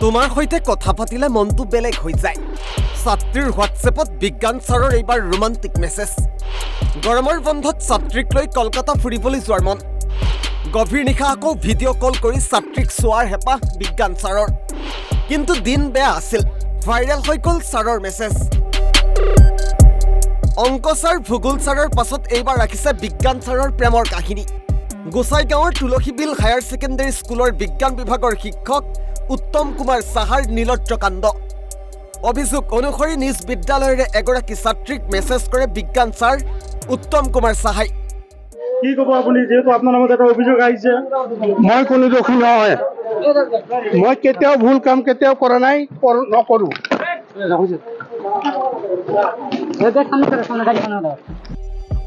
তোমাৰ সৈতে কথা পাতিলে মনটো বেলেগ হৈ যায় ছাত্ৰীৰ হোৱাটছএপত বিজ্ঞান ছাৰৰ এইবাৰ ৰোমান্টিক মেছেজ গৰমৰ বন্ধত ছাত্ৰীক লৈ কলকাতা ফুৰিবলৈ যোৱাৰ মন গভীৰ নিশা আকৌ ভিডিঅ' কল কৰি ছাত্ৰীক চোৱাৰ হেঁপাহ বিজ্ঞান ছাৰৰ কিন্তু দিন বেয়া আছিল ভাইৰেল হৈ গ'ল ছাৰৰ মেছেজ অংক ছাৰ ভূগোল ছাৰৰ পাছত এইবাৰ ৰাখিছে বিজ্ঞান ছাৰৰ প্ৰেমৰ কাহিনী গোসাইগাঁৱৰ তুলসীবিল হায়াৰ ছেকেণ্ডেৰী স্কুলৰ বিজ্ঞান বিভাগৰ শিক্ষক উত্তম কুমাৰ সাহাৰ নীলত্ৰ কাণ্ড অভিযোগ অনুসৰি নিজ বিদ্যালয়ৰে এগৰাকী ছাত্ৰীক মেছেজ কৰে বিজ্ঞান ছাৰ উত্তম কুমাৰ সাহাই কি ক'ব আপুনি যেহেতু আপোনাৰ নামত এটা অভিযোগ আহিছে মই কোনো দোষী নহয় মই কেতিয়াও ভুল কাম কেতিয়াও কৰা নাই নকৰোঁ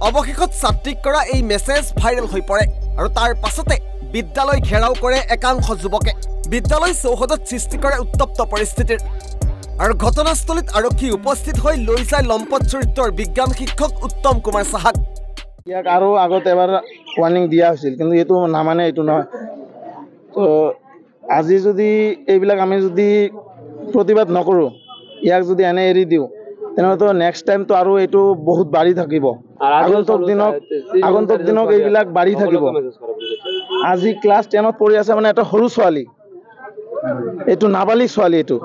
অৱশেষত ছাত্ৰীক কৰা এই মেছেজ ভাইৰেল হৈ পৰে আৰু তাৰ পাছতে বিদ্যালয় ঘেৰাও কৰে একাংশ যুৱকে বিদ্যালয় চৌহদত সৃষ্টি কৰে উত্তপ্ত পৰিস্থিতিৰ আৰু ঘটনাস্থলীত আৰক্ষী উপস্থিত হৈ লৈ যায় লম্পট চৰিত্ৰৰ বিজ্ঞান শিক্ষক উত্তম কুমাৰ সাহাক ইয়াক আৰু আগত এবাৰ ৱাৰ্ণিং দিয়া হৈছিল কিন্তু এইটো নামানে এইটো নহয় তো আজি যদি এইবিলাক আমি যদি প্ৰতিবাদ নকৰোঁ ইয়াক যদি এনে এৰি দিওঁ তেনেহ'লেতো নেক্সট টাইমটো আৰু এইটো বহুত বাঢ়ি থাকিব আগন্তুক দিনক এইবিলাক বাঢ়ি থাকিব আজি ক্লাছ 10ত পঢ়ি আছে মানে এটা সৰু ছোৱালী এইটো নাবালিক ছোৱালী এইটো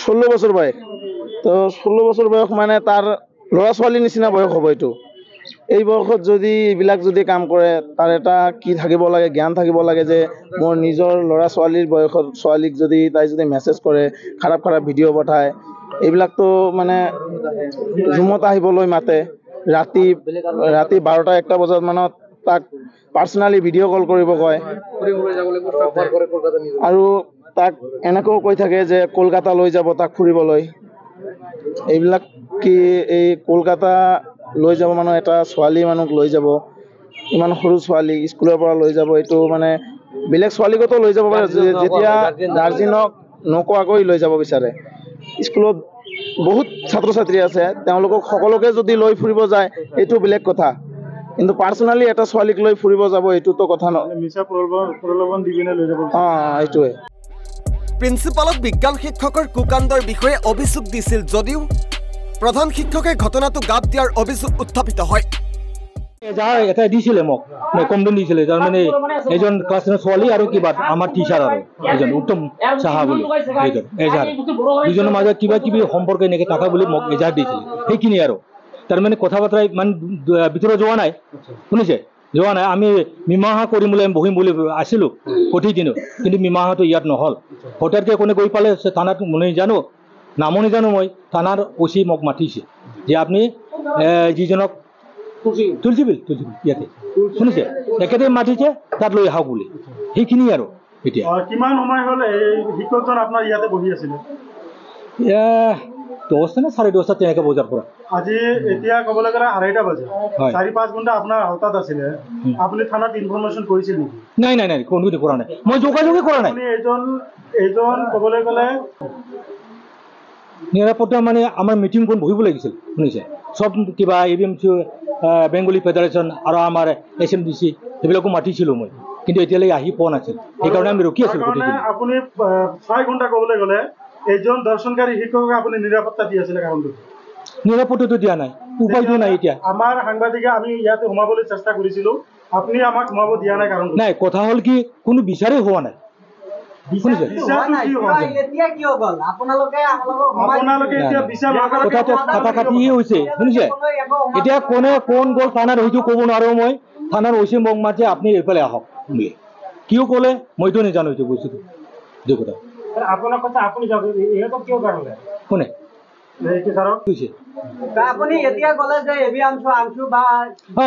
16 বছৰ বয়স তো 16 বছৰ বয়স মানে তাৰ ল'ৰা ছোৱালীৰ নিচিনা বয়স হ'ব এইটো এই বয়সত যদি এইবিলাক যদি কাম কৰে তাৰ এটা কি থাকিব লাগে জ্ঞান থাকিব লাগে যে মোৰ নিজৰ ল'ৰা ছোৱালীৰ বয়সৰ ছোৱালীক যদি তাই যদি মেছেজ কৰে খাৰাপ ভিডিঅ' পঠায় এইবিলাকতো মানে ৰুমত আহিবলৈ মাতে ৰাতি 12টা-1টা বজাত মানত তাক পাৰ্চনেলি ভিডিঅ' কল কৰিব কয় আৰু তাক এনেকৈও কৈ থাকে যে কলকাতা লৈ যাব তাক ফুৰিবলৈ এইবিলাক কি এই কলকাতা লৈ যাব মানুহ এটা ছোৱালী মানুহক লৈ যাব ইমান সৰু ছোৱালী স্কুলৰ পৰা লৈ যাব এইটো মানে বেলেগ ছোৱালীকতো লৈ যাব পাৰে যেতিয়া গাৰ্জেনক নোকোৱাকৈ লৈ যাব বিচাৰে স্কুলত বহুত ছাত্ৰ ছাত্ৰী আছে তেওঁলোকক সকলোকে যদি লৈ ফুৰিব যায় এইটো বেলেগ কথা কিন্তু পাৰ্চনেলি এটা ছোৱালীক লৈ ফুৰিব যাব এইটোতো কথা নহয় এইটোৱে প্ৰিন্সিপালক বিজ্ঞান শিক্ষকৰ কুকাণ্ডৰ বিষয়ে অভিযোগ দিছিল যদিও প্ৰধান শিক্ষকে ঘটনাটো গাপ দিয়াৰ অভিযোগ উত্থাপিত হয় এটা দিছিলে মোক কমপ্লেইন দিছিলে তাৰ মানে এজন ক্লাছ 10 ছোৱালী আৰু কিবা আমাৰ টিচাৰ আৰু এজন উত্তম সাহা বুলি এজাৰ দুজনৰ মাজত কিবা সম্পৰ্ক এনেকৈ থকা বুলি মোক এজাৰ দিছিলে সেইখিনি আৰু তাৰ মানে কথা বতৰা ইমান ভিতৰত যোৱা নাই শুনিছে যোৱা নাই আমি মীমাংসা কৰিম বুলি বহিম বুলি আছিলোঁ প্ৰতিদিনো কিন্তু মীমাংসাটো ইয়াত নহ'ল হঠাৎকৈ কোনে গৈ পালে থানাত জানো নামো জানো মই থানাৰ ওচি মোক মাতিছে যে আপুনি যিজনক তুলসীবিল ইয়াতে শুনিছে একেতে মাতিছে তাত লৈ আহক বুলি সেইখিনি আৰু এতিয়া কিমান সময় হ'ল এই শিক্ষকজন আপোনাৰ ইয়াতে বহি আছিলে 10টা নে 10:30 তেনেকৈ বজাৰ পৰা আজি এতিয়া ক'বলৈ গ'লে 2:30 বাজে 4-5 ঘণ্টা আপোনাৰ আওতাত আছিলে আপুনি থানাত ইনফৰমেশ্যন কৰিছিল নেকি নাই কোনো কৰা নাই মই যোগাযোগেই কৰা নাই এইজন ক'বলৈ গ'লে নিৰাপত্তা মানে আমাৰ মিটিং কোন বহিব লাগিছিল শুনিছে চব কিবা ABMC বেংগলী ফেডাৰেশ্যন আৰু আমাৰ SMDC সেইবিলাকো মাতিছিলোঁ মই কিন্তু এতিয়ালৈকে আহি পোৱা নাছিল সেইকাৰণে আমি ৰখি আছিলোঁ আপুনি 6 ঘণ্টা ক'বলৈ গ'লে এইজন দৰ্শনকাৰী শিক্ষকক আপুনি নিৰাপত্তা দি আছিলে কাৰণটো নিৰাপত্তাটো দিয়া নাই উপায়টো নাই এতিয়া আমাৰ সাংবাদিকে আমি ইয়াতে সোমাবলৈ চেষ্টা কৰিছিলোঁ আপুনি আমাক সোমাব দিয়া নাই কাৰণ নাই কথা হ'ল কি কোনো বিচাৰেই হোৱা নাই এতিয়া কোনে কোন গ'ল থানাত হয়তো ক'ব নোৱাৰো মই থানাৰ ওচি মোক মাতে আপুনি এইফালে আহক বুলি কিয় ক'লে মইতো নাজানো এইটো বস্তুটো কথা কোনে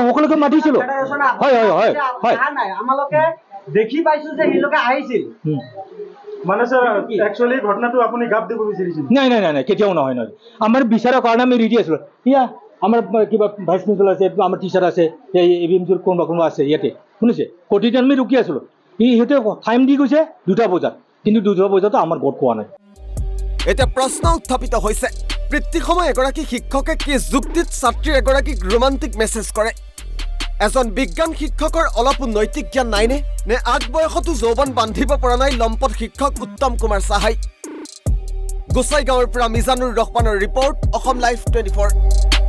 সকলোকে মাতিছিলো দেখি পাইছো যে সেইলোকে আহিছিল মানে স্যার একচুয়ালি ঘটনাটো আপুনি গাপ দিব বিচাৰিছিল নাই কেতিয়াও নহয় আমাৰ বিচাৰৰ কাৰণে আমি ৰেডি আছিলো ইয়া আমাৰ কিবা ভাইস প্ৰিন্সিপাল আছে আমাৰ টিচাৰ আছে এই ABMCৰ কোনোবা আছে ইয়াতে শুনিছে প্ৰতিদিন আমি ৰখি আছিলো সিহঁতে টাইম দি গৈছে 2টা বজাত কিন্তু 2টা বজাতো আমাৰ ভোট পোৱা নাই এটা প্ৰশ্ন উত্থাপিত হৈছে বৃত্তি সময় এগৰাকী শিক্ষকে কি যুক্তিত ছাত্ৰী এগৰাকীক ৰোমান্টিক মেছেজ কৰে এজন বিজ্ঞান শিক্ষকৰ অলপো নৈতিক জ্ঞান নাইনে নে আগ বয়সতো যৌৱন বান্ধিব পৰা নাই লম্পট শিক্ষক উত্তম কুমাৰ সাহাই গোসাইগাঁৱৰ পৰা মিজানুৰ ৰহমানৰ ৰিপৰ্ট অসম লাইভ 24